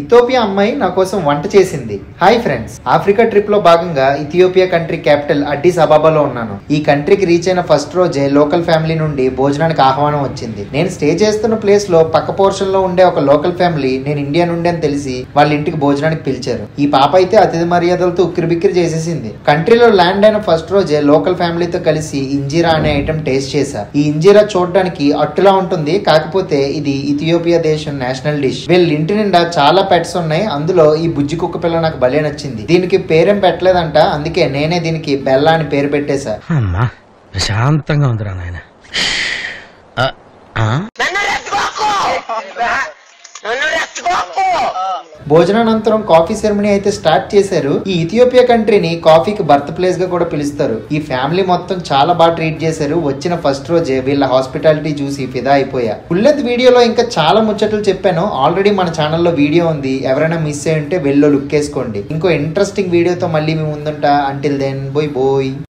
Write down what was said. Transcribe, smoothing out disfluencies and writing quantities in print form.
Ethiopia అమ్మాయి నా కోసం వంట చేసింది. హాయ్ ఫ్రెండ్స్, ఆఫ్రికా ట్రిప్ లో భాగంగా ఇథియోపియా కంట్రీ క్యాపిటల్ అడ్డిస్ అబాబాలో ఉన్నాను. ఈ కంట్రీకి రీచ్ అయిన ఫస్ట్ రోజే లోకల్ ఫ్యామిలీ నుండి భోజనానికి ఆహ్వానం వచ్చింది. నేను స్టే చేస్తున్న ప్లేస్ లో పక్క పోర్షన్ లో ఉండే ఒక లోకల్ ఫ్యామిలీ నేను ఇండియా నుండి అని తెలిసి వాళ్ళ ఇంటికి భోజనానికి పిలిచారు. ఈ పాప అయితే అతిథి మర్యాదలతో ఉక్కిరి బిక్కిరి చేసేసింది. కంట్రీలో ల్యాండ్ అయిన ఫస్ట్ రోజే లోకల్ ఫ్యామిలీతో కలిసి ఇంజీరా అనే ఐటమ్ టేస్ట్ చేశా. ఈ ఇంజీరా చూడడానికి అట్టులా ఉంటుంది, కాకపోతే ఇది ఇథియోపియా దేశం నేషనల్ డిష్. వీళ్ళ ఇంటి నిండా చాలా పెట్స్ ఉన్నాయి. అందులో ఈ బుజ్జి కుక్క పిల్ల నాకు భలే నచ్చింది. దీనికి పేరేం పెట్టలేదంట, అందుకే నేనే దీనికి బెల్లా అని పేరు పెట్టేశా. అమ్మా ప్రశాంతంగా ఉందిరా నాయన. భోజనానంతరం కాఫీ సెరమనీ అయితే స్టార్ట్ చేశారు. ఈ ఇథియోపియా కంట్రీని కాఫీకి బర్త్ ప్లేస్ గా కూడా పిలుస్తారు. ఈ ఫ్యామిలీ మొత్తం చాలా బాగా ట్రీట్ చేశారు. వచ్చిన ఫస్ట్ రోజే వీళ్ళ హాస్పిటాలిటీ చూసి ఫిదా అయిపోయా. ఫుల్ లెంత్ వీడియోలో ఇంకా చాలా ముచ్చట్లు చెప్పాను. ఆల్రెడీ మన ఛానల్లో వీడియో ఉంది, ఎవరైనా మిస్ అయ్యి ఉంటే వెళ్ళో లుక్ వేసుకోండి. ఇంకో ఇంట్రెస్టింగ్ వీడియోతో మళ్ళీ మీ ముందుంటా. అంటిల్ దెన్ బోయ్ బోయ్.